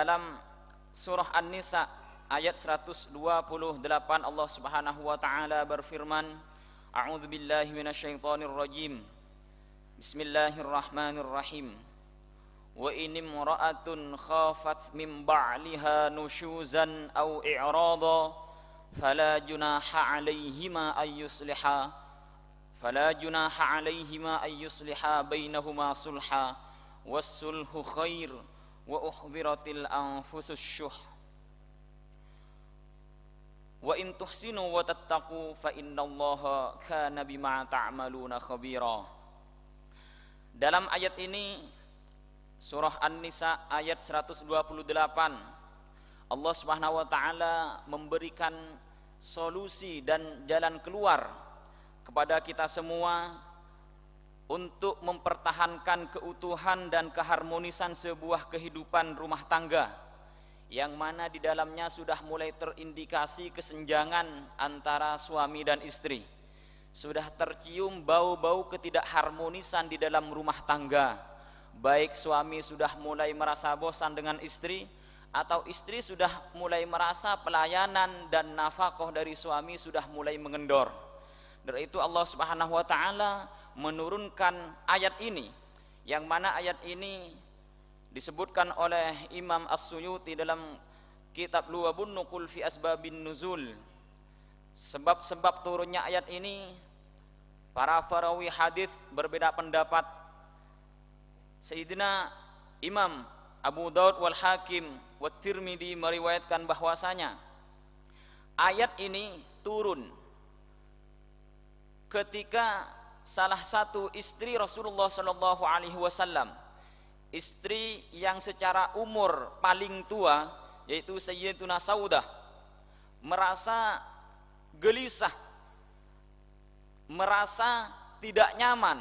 dalam surah An-Nisa ayat 128 Allah Subhanahu wa taala berfirman, A'udzu billahi minasyaitonir rajim. Bismillahirrahmanirrahim. Wa in imra'atun khafat min ba'liha nusyuzan aw i'rada fala junaha 'alaihima ay yusliha bainahuma sulha was-sulhu khair wa uhdhiratil anfusus syuh wa in tuhsinu wa tattaqu fa innallaha kana bima ta'maluna khabira. Dalam ayat ini surah An-Nisa ayat 128 Allah Subhanahu wa taala memberikan solusi dan jalan keluar kepada kita semua untuk mempertahankan keutuhan dan keharmonisan sebuah kehidupan rumah tangga yang mana di dalamnya sudah mulai terindikasi kesenjangan antara suami dan istri. Sudah tercium bau-bau ketidakharmonisan di dalam rumah tangga. Baik suami sudah mulai merasa bosan dengan istri, atau istri sudah mulai merasa pelayanan dan nafkah dari suami sudah mulai mengendor. Dari itu Allah Subhanahu wa taala menurunkan ayat ini, yang mana ayat ini disebutkan oleh Imam As-Suyuti dalam kitab Luwabun Nuqul fi Asbabin Nuzul. Sebab-sebab turunnya ayat ini, para perawi hadis berbeda pendapat. Sayyidina Imam Abu Daud wal Hakim wa Tirmidzi meriwayatkan bahwasanya ayat ini turun ketika salah satu istri Rasulullah sallallahu alaihi wasallam, istri yang secara umur paling tua, yaitu Sayyidatuna Saudah, merasa gelisah, merasa tidak nyaman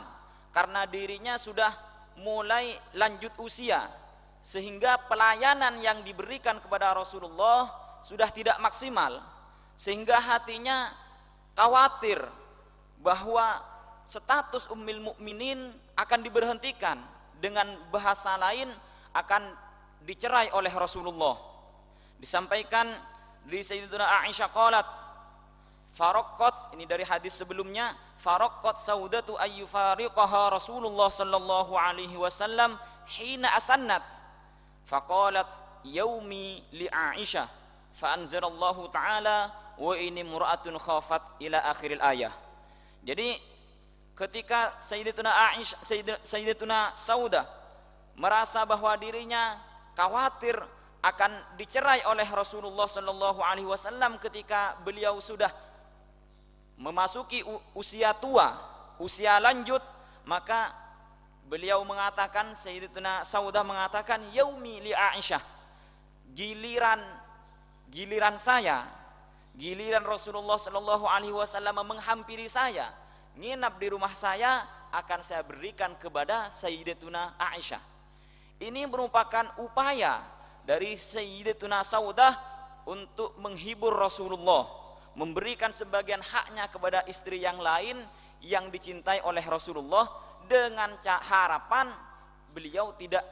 karena dirinya sudah mulai lanjut usia, sehingga pelayanan yang diberikan kepada Rasulullah sudah tidak maksimal, sehingga hatinya khawatir bahwa status Ummul Mukminin akan diberhentikan, dengan bahasa lain akan dicerai oleh Rasulullah. Disampaikan di Sayyidatuna Aisyah qalat faraqqat, ini dari hadis sebelumnya, faraqqat saudatu ayyufariqaha Rasulullah sallallahu alaihi wasallam hina asannat faqalat yaumi li Aisyah fa anzalallahu ta'ala wa in imra'atun khafat ila akhiril ayah. Jadi ketika Sayyidatuna Saudah merasa bahwa dirinya khawatir akan dicerai oleh Rasulullah sallallahu alaihi wasallam ketika beliau sudah memasuki usia tua, usia lanjut, maka beliau mengatakan, Sayyidatuna Saudah mengatakan, yaumi li Aisyah, giliran saya, giliran Rasulullah sallallahu alaihi wasallam menghampiri saya, nginap di rumah saya, akan saya berikan kepada Sayyidatuna Aisyah. Ini merupakan upaya dari Sayyidatuna Saudah untuk menghibur Rasulullah, memberikan sebagian haknya kepada istri yang lain yang dicintai oleh Rasulullah, dengan harapan beliau tidak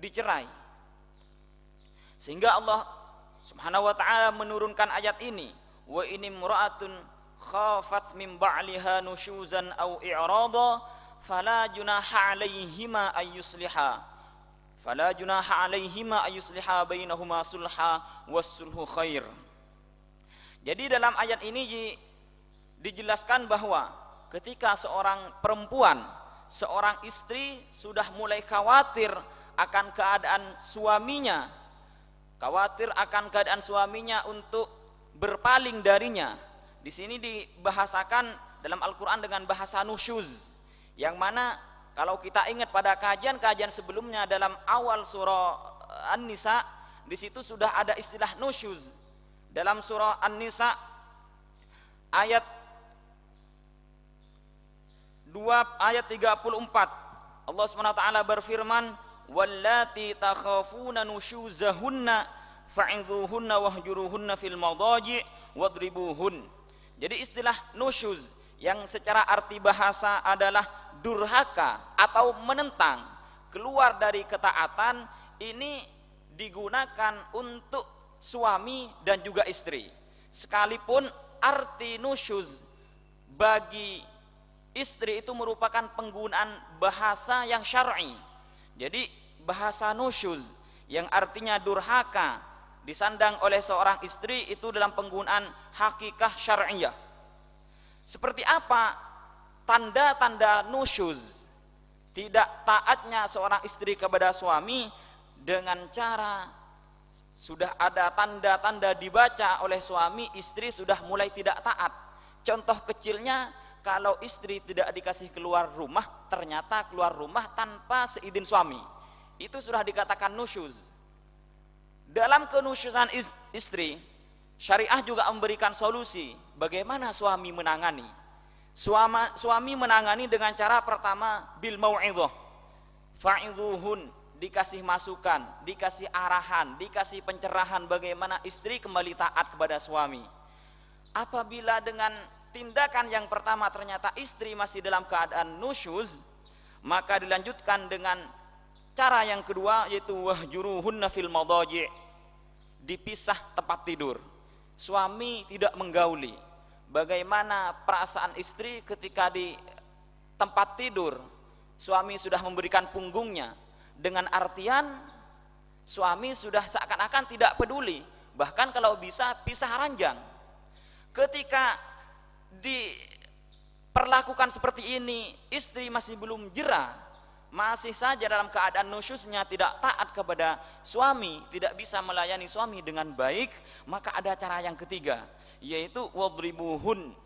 dicerai. Sehingga Allah Subhanahu wa taala menurunkan ayat ini, wa in imra'atun khafat min ba'liha nusyuzan aw i'rada fala junaha 'alaihima ay yusliha bainahuma sulha was-sulhu khair. Jadi dalam ayat ini dijelaskan bahwa ketika seorang perempuan, seorang istri sudah mulai khawatir akan keadaan suaminya, untuk berpaling darinya. Di sini dibahasakan dalam Al-Quran dengan bahasa nusyuz, yang mana kalau kita ingat pada kajian-kajian sebelumnya dalam awal surah An-Nisa, di situ sudah ada istilah nusyuz. Dalam surah An-Nisa ayat 34 Allah SWT berfirman, wallati takhafuna nusyuzahunna fa'idhuhunna wahjuruhunna fil madaji' wadribuhun. Jadi istilah nusyuz yang secara arti bahasa adalah durhaka atau menentang, keluar dari ketaatan, ini digunakan untuk suami dan juga istri. Sekalipun arti nusyuz bagi istri itu merupakan penggunaan bahasa yang syar'i. Jadi bahasa nusyuz yang artinya durhaka disandang oleh seorang istri itu dalam penggunaan hakikah syar'iyah. Seperti apa tanda-tanda nusyuz, tidak taatnya seorang istri kepada suami, dengan cara sudah ada tanda-tanda dibaca oleh suami, istri sudah mulai tidak taat. Contoh kecilnya, kalau istri tidak dikasih keluar rumah, ternyata keluar rumah tanpa seizin suami, itu sudah dikatakan nusyuz. Dalam kenusyuzan istri, syariah juga memberikan solusi bagaimana suami menangani. Suami menangani dengan cara pertama bil mau'izah, fa'idhuhun, dikasih masukan, dikasih arahan, dikasih pencerahan bagaimana istri kembali taat kepada suami. Apabila dengan tindakan yang pertama ternyata istri masih dalam keadaan nusyuz, maka dilanjutkan dengan cara yang kedua, yaitu wahjuruhunna fil madaji', dipisah tempat tidur. Suami tidak menggauli. Bagaimana perasaan istri ketika di tempat tidur suami sudah memberikan punggungnya, dengan artian suami sudah seakan-akan tidak peduli, bahkan kalau bisa pisah ranjang. Ketika diperlakukan seperti ini, istri masih belum jera, masih saja dalam keadaan nusyuznya, tidak taat kepada suami, tidak bisa melayani suami dengan baik, maka ada cara yang ketiga, yaitu wadribuhun.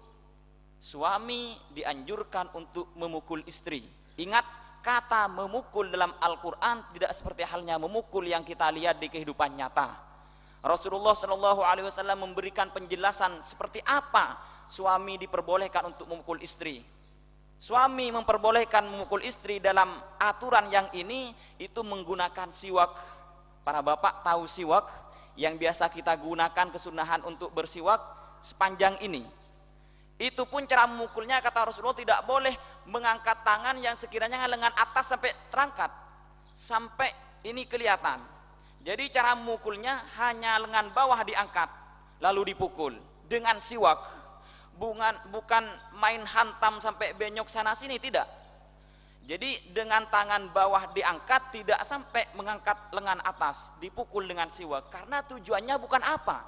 Suami dianjurkan untuk memukul istri. Ingat, kata memukul dalam Al-Quran tidak seperti halnya memukul yang kita lihat di kehidupan nyata. Rasulullah SAW memberikan penjelasan seperti apa suami diperbolehkan untuk memukul istri. Suami memperbolehkan memukul istri dalam aturan yang ini itu menggunakan siwak. Para bapak tahu siwak yang biasa kita gunakan, kesunahan untuk bersiwak sepanjang ini. Itu pun cara memukulnya, kata Rasulullah, tidak boleh mengangkat tangan yang sekiranya lengan atas sampai terangkat, sampai ini kelihatan. Jadi cara memukulnya hanya lengan bawah diangkat lalu dipukul dengan siwak. Bukan main hantam sampai benyok sana sini, tidak. Jadi dengan tangan bawah diangkat, tidak sampai mengangkat lengan atas, dipukul dengan siwak. Karena tujuannya bukan apa,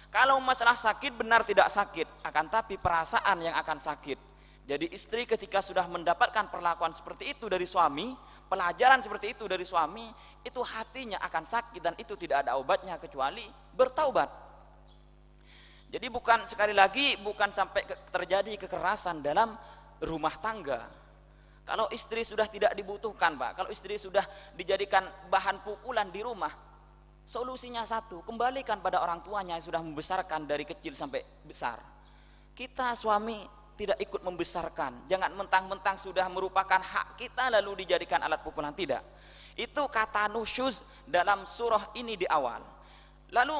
kalau masalah sakit benar tidak sakit, akan tapi perasaan yang akan sakit. Jadi istri ketika sudah mendapatkan perlakuan seperti itu dari suami, pelajaran seperti itu dari suami, itu hatinya akan sakit, dan itu tidak ada obatnya kecuali bertaubat. Jadi bukan, sekali lagi, bukan sampai terjadi kekerasan dalam rumah tangga. Kalau istri sudah tidak dibutuhkan, Pak, kalau istri sudah dijadikan bahan pukulan di rumah, solusinya satu, kembalikan pada orang tuanya yang sudah membesarkan dari kecil sampai besar. Kita suami tidak ikut membesarkan, jangan mentang-mentang sudah merupakan hak kita lalu dijadikan alat pukulan, tidak. Itu kata nusyuz dalam surah ini di awal. Lalu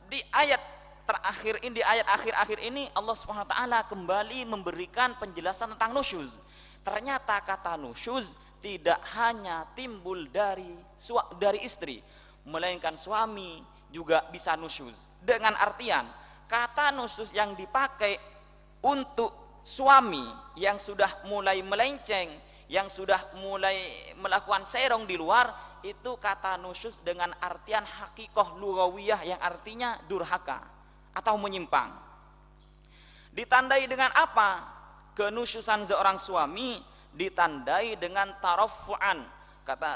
di ayat terakhir ini, di ayat akhir-akhir ini, Allah SWT kembali memberikan penjelasan tentang nusyuz. Ternyata kata nusyuz tidak hanya timbul dari istri, melainkan suami juga bisa nusyuz. Dengan artian, kata nusyuz yang dipakai untuk suami yang sudah mulai melenceng, yang sudah mulai melakukan serong di luar, itu kata nusyuz dengan artian hakikoh lugawiyah yang artinya durhaka atau menyimpang. Ditandai dengan apa kenusyusan seorang suami? Ditandai dengan taraffu'an. Kata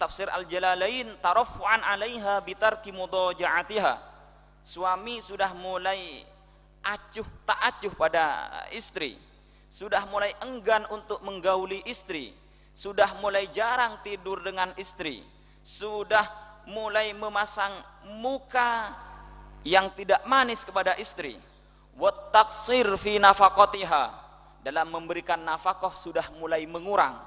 tafsir Al-Jalalain, taraffu'an 'alaiha bitarki mudaja'atiha. Suami sudah mulai tak acuh pada istri, sudah mulai enggan untuk menggauli istri, sudah mulai jarang tidur dengan istri, sudah mulai memasang muka yang tidak manis kepada istri. Wat taqsir fi nafaqatiha, dalam memberikan nafkah sudah mulai mengurang,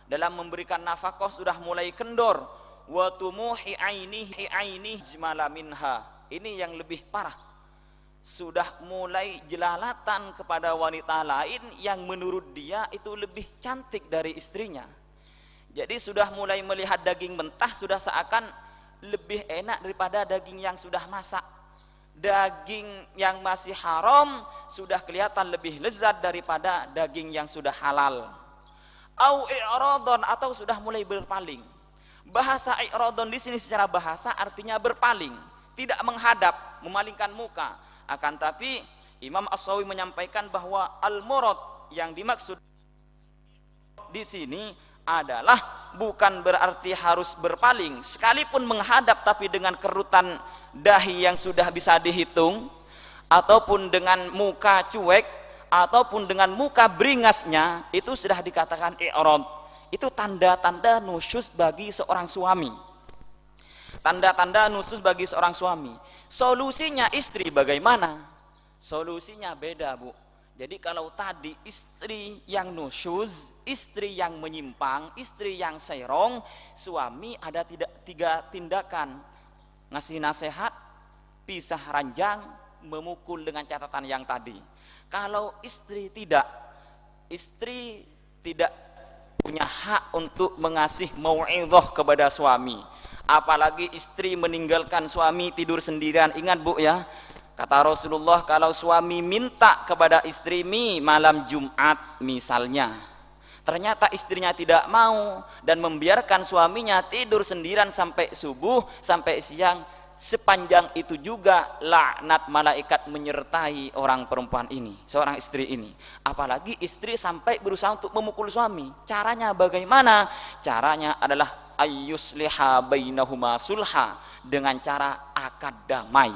dalam memberikan nafkah sudah mulai kendor. Wa tumuhi ainihi jmala minha, ini yang lebih parah, sudah mulai jelalatan kepada wanita lain yang menurut dia itu lebih cantik dari istrinya. Jadi sudah mulai melihat daging mentah, sudah seakan lebih enak daripada daging yang sudah masak. Daging yang masih haram sudah kelihatan lebih lezat daripada daging yang sudah halal. Au i'radon, atau sudah mulai berpaling. Bahasa i'radon di sini secara bahasa artinya berpaling, tidak menghadap, memalingkan muka. Akan tapi Imam As-Sawi menyampaikan bahwa al-murad yang dimaksud di sini adalah bukan berarti harus berpaling, sekalipun menghadap tapi dengan kerutan dahi yang sudah bisa dihitung, ataupun dengan muka cuek, ataupun dengan muka beringasnya, itu sudah dikatakan i'rad. Itu tanda-tanda nusyuz bagi seorang suami. Tanda-tanda nusyuz bagi seorang suami. Solusinya istri bagaimana? Solusinya beda, Bu. Jadi kalau tadi istri yang nusyuz, istri yang menyimpang, istri yang serong, suami ada tiga tindakan: ngasih nasihat, pisah ranjang, memukul dengan catatan yang tadi. Kalau istri tidak punya hak untuk mengasih mau'izah kepada suami. Apalagi istri meninggalkan suami tidur sendirian. Ingat, Bu, ya, kata Rasulullah, kalau suami minta kepada istri malam Jumat misalnya, ternyata istrinya tidak mau dan membiarkan suaminya tidur sendirian sampai subuh, sampai siang, sepanjang itu juga laknat malaikat menyertai orang perempuan ini, seorang istri ini. Apalagi istri sampai berusaha untuk memukul suami. Caranya bagaimana? Caranya adalah ayyusliha bainahuma sulha, dengan cara akad damai.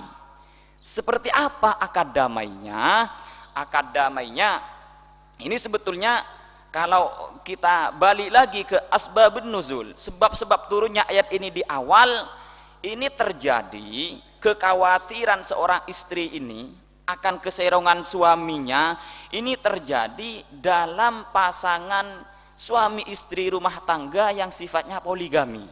Seperti apa akad damainya? Akad damainya ini sebetulnya kalau kita balik lagi ke asbabun nuzul, sebab-sebab turunnya ayat ini di awal, ini terjadi kekhawatiran seorang istri ini akan keserongan suaminya. Ini terjadi dalam pasangan suami istri rumah tangga yang sifatnya poligami.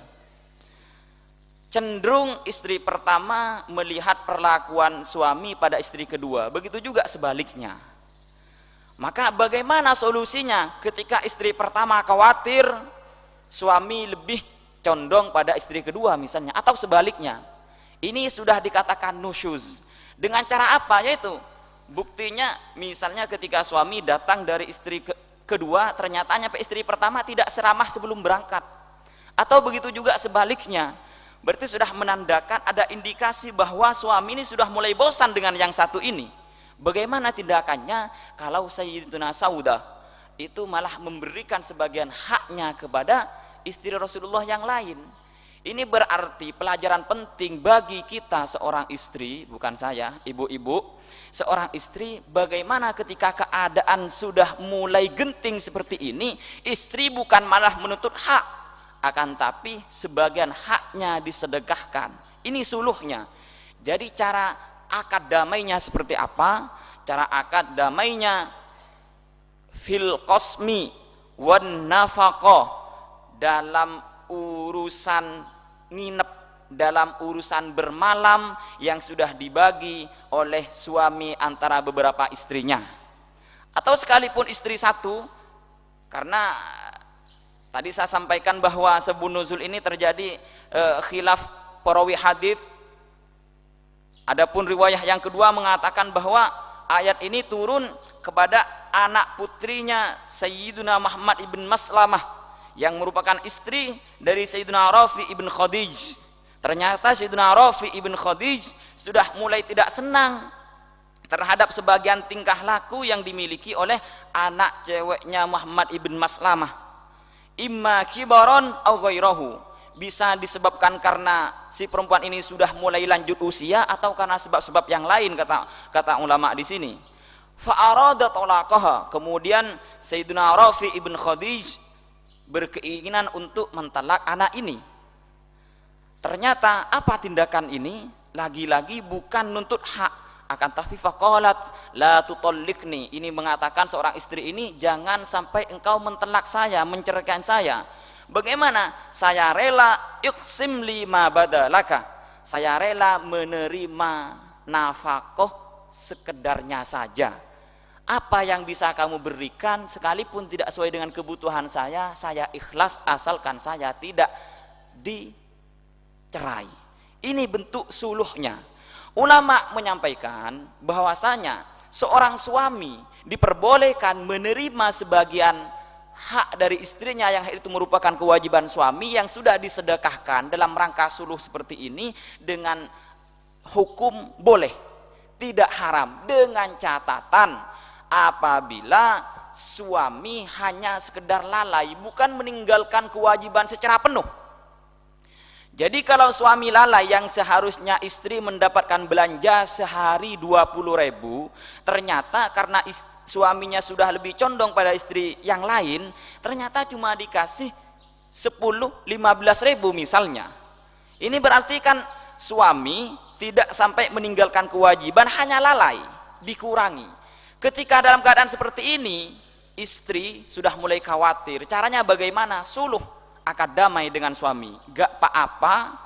Cenderung istri pertama melihat perlakuan suami pada istri kedua, begitu juga sebaliknya. Maka bagaimana solusinya ketika istri pertama khawatir suami lebih condong pada istri kedua misalnya, atau sebaliknya? Ini sudah dikatakan nusyuz. Dengan cara apa? Yaitu buktinya misalnya ketika suami datang dari istri kedua, ternyata nyampe istri pertama tidak seramah sebelum berangkat, atau begitu juga sebaliknya. Berarti sudah menandakan ada indikasi bahwa suami ini sudah mulai bosan dengan yang satu ini. Bagaimana tindakannya? Kalau Sayyidatuna Saudah itu malah memberikan sebagian haknya kepada istri Rasulullah yang lain. Ini berarti pelajaran penting bagi kita seorang istri, bukan saya, ibu-ibu, seorang istri, bagaimana ketika keadaan sudah mulai genting seperti ini, istri bukan malah menuntut hak, akan tapi sebagian haknya disedekahkan. Ini suluhnya. Jadi cara akad damainya seperti apa? Cara akad damainya fil qasmi wan nafaqah, dalam urusan nginep, dalam urusan bermalam yang sudah dibagi oleh suami antara beberapa istrinya, atau sekalipun istri satu. Karena tadi saya sampaikan bahwa sebelum nuzul ini terjadi khilaf perawi hadis. Adapun riwayah yang kedua mengatakan bahwa ayat ini turun kepada anak putrinya Sayyiduna Muhammad ibn Maslamah yang merupakan istri dari Sayyiduna Rafi ibn Khadij. Ternyata Sayyiduna Rafi ibn Khadij sudah mulai tidak senang terhadap sebagian tingkah laku yang dimiliki oleh anak ceweknya Muhammad ibn Maslamah. Imma kibaron au ghairahu, bisa disebabkan karena si perempuan ini sudah mulai lanjut usia, atau karena sebab-sebab yang lain, kata ulama di sini. Fa arada talaqaha, kemudian Sayyiduna Rafi ibn Khadij berkeinginan untuk mentalak anak ini. Ternyata apa tindakan ini? Lagi-lagi bukan nuntut hak, akan tapi faqalat la tutalliqni, ini mengatakan seorang istri ini, jangan sampai engkau mentalak saya, menceraikan saya. Bagaimana? Saya rela yuqsim lima badalaka, saya rela menerima nafkah sekedarnya saja. Apa yang bisa kamu berikan, sekalipun tidak sesuai dengan kebutuhan saya ikhlas, asalkan saya tidak cerai. Ini bentuk suluhnya. Ulama menyampaikan bahwasanya seorang suami diperbolehkan menerima sebagian hak dari istrinya yang itu merupakan kewajiban suami yang sudah disedekahkan dalam rangka suluh seperti ini dengan hukum boleh, tidak haram, dengan catatan apabila suami hanya sekedar lalai, bukan meninggalkan kewajiban secara penuh. Jadi kalau suami lalai yang seharusnya istri mendapatkan belanja sehari 20.000, ternyata karena suaminya sudah lebih condong pada istri yang lain, ternyata cuma dikasih 10-15.000 misalnya. Ini berarti kan suami tidak sampai meninggalkan kewajiban, hanya lalai, dikurangi. Ketika dalam keadaan seperti ini, istri sudah mulai khawatir. Caranya bagaimana? Suluh, akad damai dengan suami. Gak apa-apa,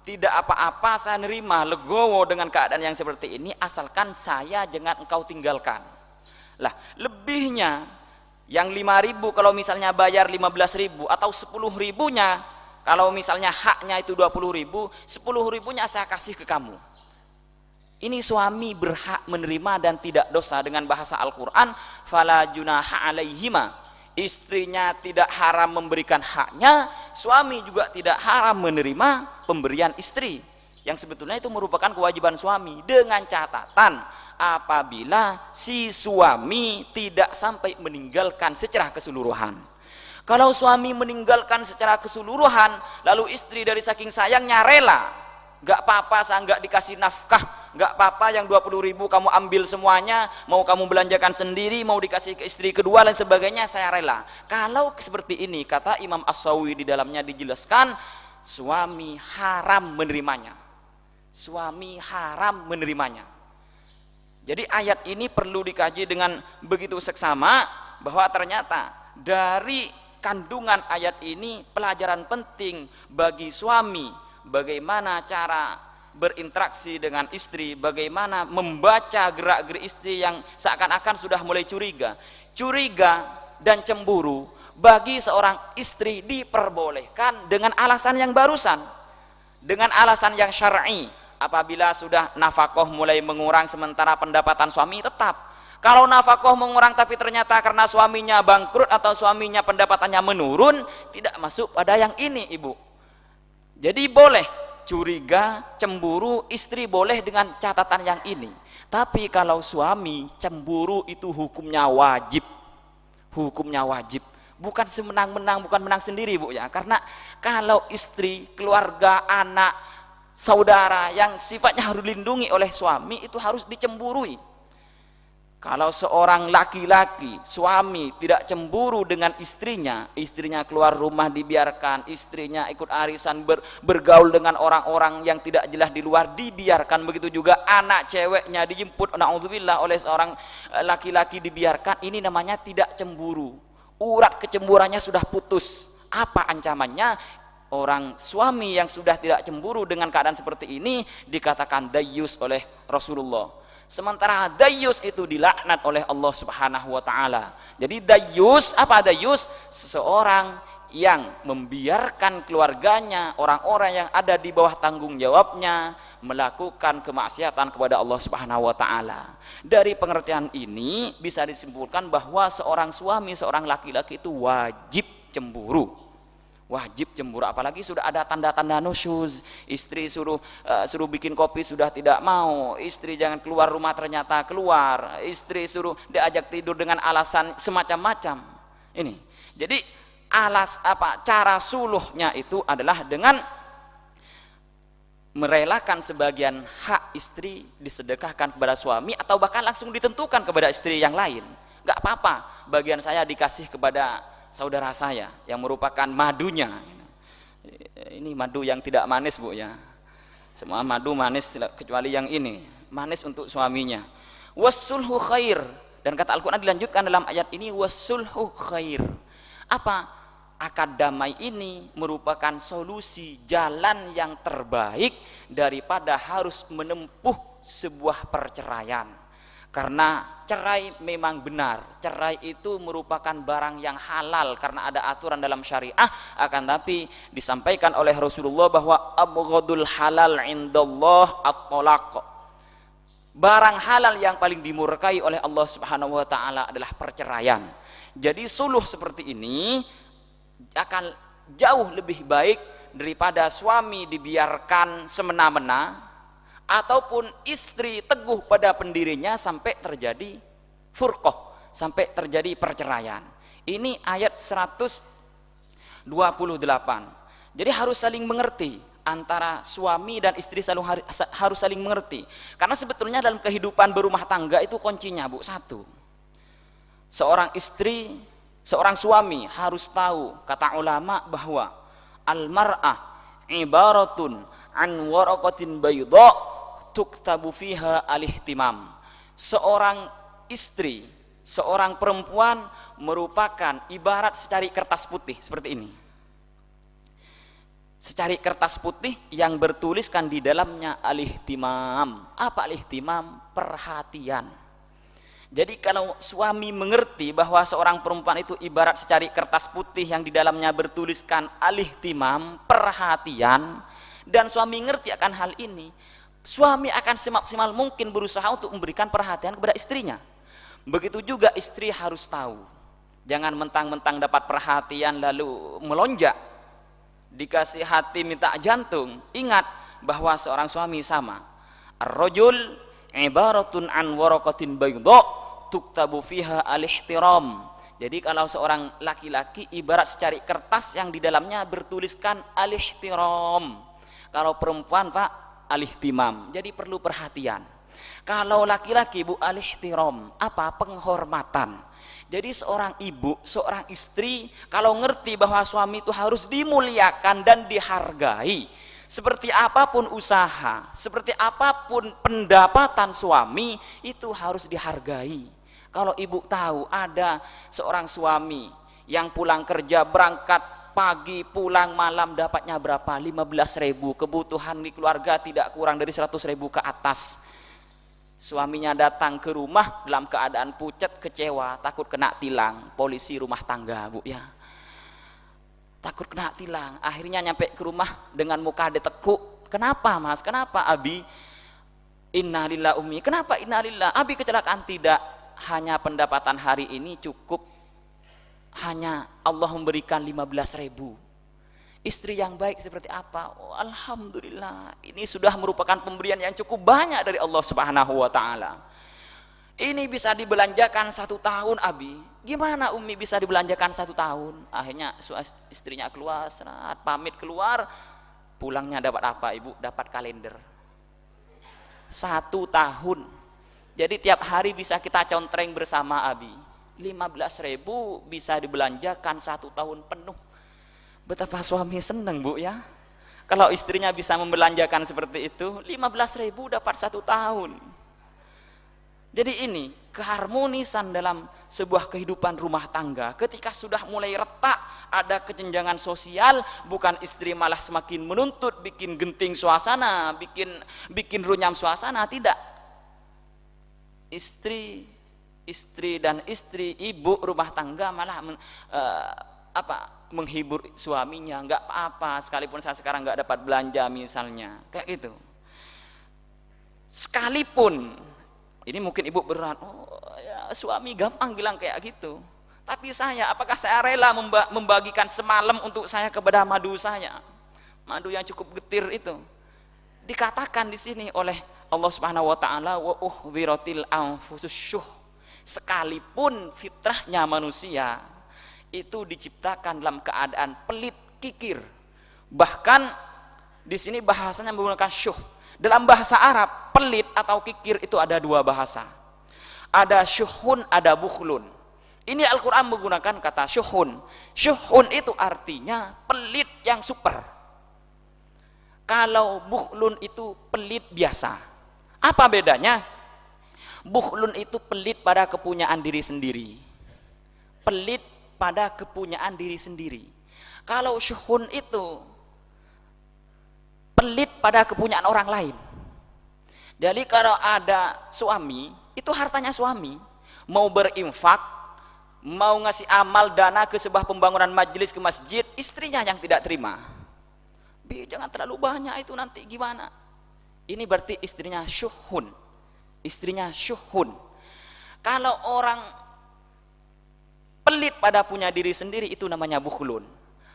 tidak apa-apa, saya nerima, legowo dengan keadaan yang seperti ini, asalkan saya jangan engkau tinggalkan. Lah, lebihnya yang 5.000 kalau misalnya bayar 15.000 atau 10.000-nya, kalau misalnya haknya itu 20.000, 10.000-nya saya kasih ke kamu. Ini suami berhak menerima dan tidak dosa. Dengan bahasa Al-Quran, fala junaha alaihima, istrinya tidak haram memberikan haknya, suami juga tidak haram menerima pemberian istri yang sebetulnya itu merupakan kewajiban suami, dengan catatan apabila si suami tidak sampai meninggalkan secara keseluruhan. Kalau suami meninggalkan secara keseluruhan, lalu istri dari saking sayangnya rela, gak apa-apa saya gak dikasih nafkah, gak apa-apa yang 20.000 kamu ambil semuanya, mau kamu belanjakan sendiri, mau dikasih ke istri kedua dan sebagainya, saya rela. Kalau seperti ini, kata Imam As-Sawi di dalamnya dijelaskan, suami haram menerimanya. Suami haram menerimanya. Jadi ayat ini perlu dikaji dengan begitu seksama, bahwa ternyata dari kandungan ayat ini pelajaran penting bagi suami, bagaimana cara berinteraksi dengan istri, bagaimana membaca gerak-gerik istri yang seakan-akan sudah mulai curiga. Curiga dan cemburu bagi seorang istri diperbolehkan dengan alasan yang barusan, dengan alasan yang syar'i. Apabila sudah nafkah mulai mengurang sementara pendapatan suami tetap. Kalau nafkah mengurang tapi ternyata karena suaminya bangkrut atau suaminya pendapatannya menurun, tidak masuk pada yang ini, Ibu. Jadi boleh curiga, cemburu, istri boleh dengan catatan yang ini. Tapi kalau suami cemburu itu hukumnya wajib. Hukumnya wajib. Bukan semenang-menang, bukan menang sendiri, Bu ya. Karena kalau istri, keluarga, anak, saudara yang sifatnya harus dilindungi oleh suami itu harus dicemburui. Kalau seorang laki-laki, suami tidak cemburu dengan istrinya, istrinya keluar rumah dibiarkan, istrinya ikut arisan, bergaul dengan orang-orang yang tidak jelas di luar dibiarkan, begitu juga anak ceweknya dijemput na'udzubillah oleh seorang laki-laki dibiarkan, ini namanya tidak cemburu. Urat kecemburannya sudah putus. Apa ancamannya? Orang suami yang sudah tidak cemburu dengan keadaan seperti ini dikatakan dayyus oleh Rasulullah. Sementara dayyus itu dilaknat oleh Allah Subhanahu wa taala. Jadi dayyus, apa dayyus? Seseorang yang membiarkan keluarganya, orang-orang yang ada di bawah tanggung jawabnya melakukan kemaksiatan kepada Allah Subhanahu wa taala. Dari pengertian ini bisa disimpulkan bahwa seorang suami, seorang laki-laki itu wajib cemburu. Wajib cemburu, apalagi sudah ada tanda-tanda nusyuz. Istri suruh bikin kopi sudah tidak mau, istri jangan keluar rumah ternyata keluar, istri suruh diajak tidur dengan alasan semacam-macam. Ini jadi cara suluhnya itu adalah dengan merelakan sebagian hak istri disedekahkan kepada suami, atau bahkan langsung ditentukan kepada istri yang lain. Gak apa-apa, bagian saya dikasih kepada saudara saya yang merupakan madunya. Ini madu yang tidak manis, Bu ya. Semua madu manis kecuali yang ini, manis untuk suaminya. Wassulhu khair, dan kata Al-Qur'an dilanjutkan dalam ayat ini, wassulhu khair. Apa? Akad damai ini merupakan solusi, jalan yang terbaik daripada harus menempuh sebuah perceraian. Karena cerai memang benar, cerai itu merupakan barang yang halal karena ada aturan dalam syariah, akan tapi disampaikan oleh Rasulullah bahwa abghadul halal indallah at-talaq. Barang halal yang paling dimurkai oleh Allah Subhanahu wa taala adalah perceraian. Jadi suluh seperti ini akan jauh lebih baik daripada suami dibiarkan semena-mena ataupun istri teguh pada pendirinya sampai terjadi furqah, sampai terjadi perceraian. Ini ayat 128. Jadi harus saling mengerti, antara suami dan istri harus saling mengerti. Karena sebetulnya dalam kehidupan berumah tangga itu kuncinya, Bu, satu. Seorang istri, seorang suami harus tahu, kata ulama, bahwa al-mar'ah ibaratun an waraqatin bayda tuktabu fiha al-ihtimam. Seorang istri, seorang perempuan merupakan ibarat secari kertas putih seperti ini. Secari kertas putih yang bertuliskan di dalamnya al-ihtimam. Apa al-ihtimam? Perhatian. Jadi kalau suami mengerti bahwa seorang perempuan itu ibarat secari kertas putih yang di dalamnya bertuliskan al-ihtimam, perhatian, dan suami ngerti akan hal ini, suami akan semaksimal mungkin berusaha untuk memberikan perhatian kepada istrinya. Begitu juga istri harus tahu, jangan mentang-mentang dapat perhatian lalu melonjak, dikasih hati minta jantung. Ingat bahwa seorang suami sama, ar-rajul ibaratun an waraqatin bayda tuktabu fiha al-ihtiram. Jadi kalau seorang laki-laki ibarat secari kertas yang di dalamnya bertuliskan al-ihtiram. Kalau perempuan, Pak, al-ihtimam. Jadi perlu perhatian. Kalau laki-laki, Bu, al-ihtiram. Apa? Penghormatan. Jadi seorang ibu, seorang istri kalau ngerti bahwa suami itu harus dimuliakan dan dihargai, seperti apapun usaha, seperti apapun pendapatan suami, itu harus dihargai. Kalau ibu tahu ada seorang suami yang pulang kerja, berangkat pagi, pulang malam, dapatnya berapa? 15.000. Kebutuhan di keluarga tidak kurang dari 100.000 ke atas. Suaminya datang ke rumah dalam keadaan pucat, kecewa, takut kena tilang polisi rumah tangga, Bu, ya. Takut kena tilang. Akhirnya nyampe ke rumah dengan muka ditekuk. Kenapa, Mas? Kenapa, Abi? Innalillahi ummi. Kenapa innalillahi? Abi kecelakaan? Tidak. Hanya pendapatan hari ini cukup, hanya Allah memberikan 15.000. Istri yang baik seperti apa? Oh, alhamdulillah, ini sudah merupakan pemberian yang cukup banyak dari Allah Subhanahu wa taala. Ini bisa dibelanjakan 1 tahun, Abi. Gimana Umi bisa dibelanjakan 1 tahun? Akhirnya istrinya keluar, pamit keluar, pulangnya dapat apa, Ibu? Dapat kalender 1 tahun. Jadi tiap hari bisa kita contreng bersama, Abi. 15.000 bisa dibelanjakan 1 tahun penuh. Betapa suami seneng, Bu, ya. Kalau istrinya bisa membelanjakan seperti itu, 15.000 dapat 1 tahun. Jadi ini keharmonisan dalam sebuah kehidupan rumah tangga. Ketika sudah mulai retak, ada kesenjangan sosial, bukan istri malah semakin menuntut, bikin genting suasana, bikin runyam suasana, tidak. Istri dan istri, ibu rumah tangga malah menghibur suaminya. Nggak apa-apa, sekalipun saya sekarang nggak dapat belanja misalnya, kayak gitu. Sekalipun ini mungkin ibu berat, oh ya, suami gampang bilang kayak gitu. Tapi saya, apakah saya rela membagikan semalam untuk saya kepada madu saya, madu yang cukup getir itu? Dikatakan di sini oleh Allah Subhanahu wa taala, wa uhdziratil anfusus syuh. Sekalipun fitrahnya manusia itu diciptakan dalam keadaan pelit, kikir. Bahkan di sini bahasanya menggunakan syuh. Dalam bahasa Arab, pelit atau kikir itu ada 2 bahasa. Ada syuhun, ada bukhlun. Ini Al-Quran menggunakan kata syuhun. Syuhun itu artinya pelit yang super. Kalau bukhlun itu pelit biasa. Apa bedanya? Bukhlun itu pelit pada kepunyaan diri sendiri. Pelit pada kepunyaan diri sendiri. Kalau syuhun itu pelit pada kepunyaan orang lain. Jadi kalau ada suami, itu hartanya suami. Mau berinfak, mau ngasih amal dana ke sebuah pembangunan majelis ke masjid, istrinya yang tidak terima. Jangan terlalu banyak itu, nanti gimana? Ini berarti istrinya syuhun. Istrinya syuhun. Kalau orang pelit pada punya diri sendiri, itu namanya bukhlun.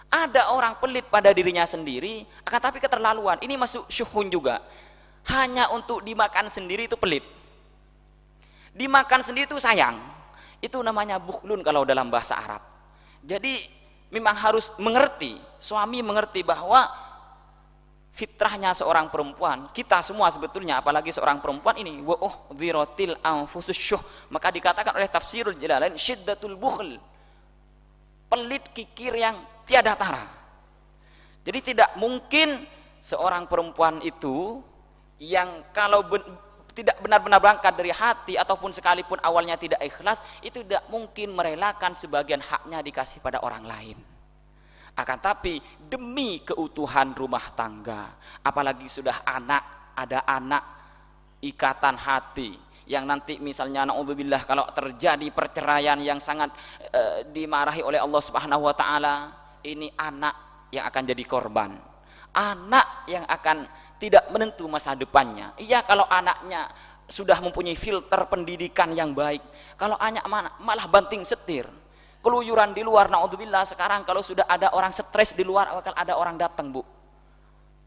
Ada orang pelit pada dirinya sendiri, akan tapi keterlaluan. Ini masuk syuhun juga. Hanya untuk dimakan sendiri itu pelit. Dimakan sendiri itu sayang. Itu namanya bukhlun kalau dalam bahasa Arab. Jadi memang harus mengerti, suami mengerti bahwa fitrahnya seorang perempuan, kita semua sebetulnya, apalagi seorang perempuan ini, wa uhdhiratil anfusus syuh, maka dikatakan oleh tafsirul Jalalain syiddatul bukhl, pelit kikir yang tiada tara. Jadi tidak mungkin seorang perempuan itu yang kalau tidak benar-benar berangkat dari hati, ataupun sekalipun awalnya tidak ikhlas, itu tidak mungkin merelakan sebagian haknya dikasih pada orang lain. Akan tapi demi keutuhan rumah tangga, apalagi sudah ada anak, ikatan hati yang nanti misalnya naudzubillah kalau terjadi perceraian yang sangat dimarahi oleh Allah Subhanahu wa taala, ini anak yang akan jadi korban. Anak yang akan tidak menentu masa depannya. Iya, kalau anaknya sudah mempunyai filter pendidikan yang baik, kalau anak malah banting setir, keluyuran di luar, naudzubillah. Sekarang kalau sudah ada orang stres di luar, bakal ada orang datang, Bu,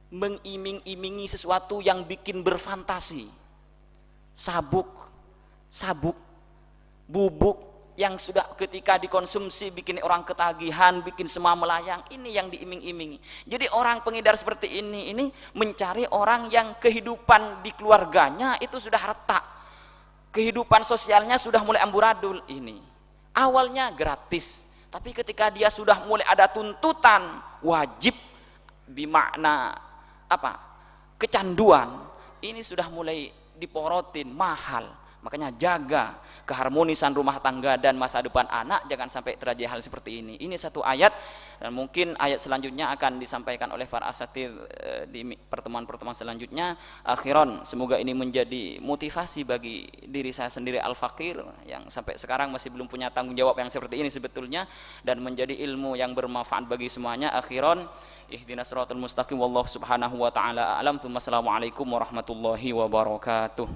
mengiming-imingi sesuatu yang bikin berfantasi. Sabuk, bubuk yang sudah ketika dikonsumsi bikin orang ketagihan, bikin semua melayang. Ini yang diiming-imingi. Jadi orang pengedar seperti ini mencari orang yang kehidupan di keluarganya itu sudah retak, kehidupan sosialnya sudah mulai amburadul. Ini awalnya gratis, tapi ketika dia sudah mulai ada tuntutan wajib, bimakna apa? Kecanduan, ini sudah mulai diporotin mahal. Makanya jaga keharmonisan rumah tangga dan masa depan anak, jangan sampai terjadi hal seperti ini. Ini satu ayat, dan mungkin ayat selanjutnya akan disampaikan oleh para asatidz di pertemuan-pertemuan selanjutnya. Akhiran, semoga ini menjadi motivasi bagi diri saya sendiri al-fakir yang sampai sekarang masih belum punya tanggung jawab yang seperti ini sebetulnya, dan menjadi ilmu yang bermanfaat bagi semuanya. Akhiran, ihdinas siratal mustaqim, wallahu subhanahu wa ta'ala a'lam. Assalamualaikum warahmatullahi wabarakatuh.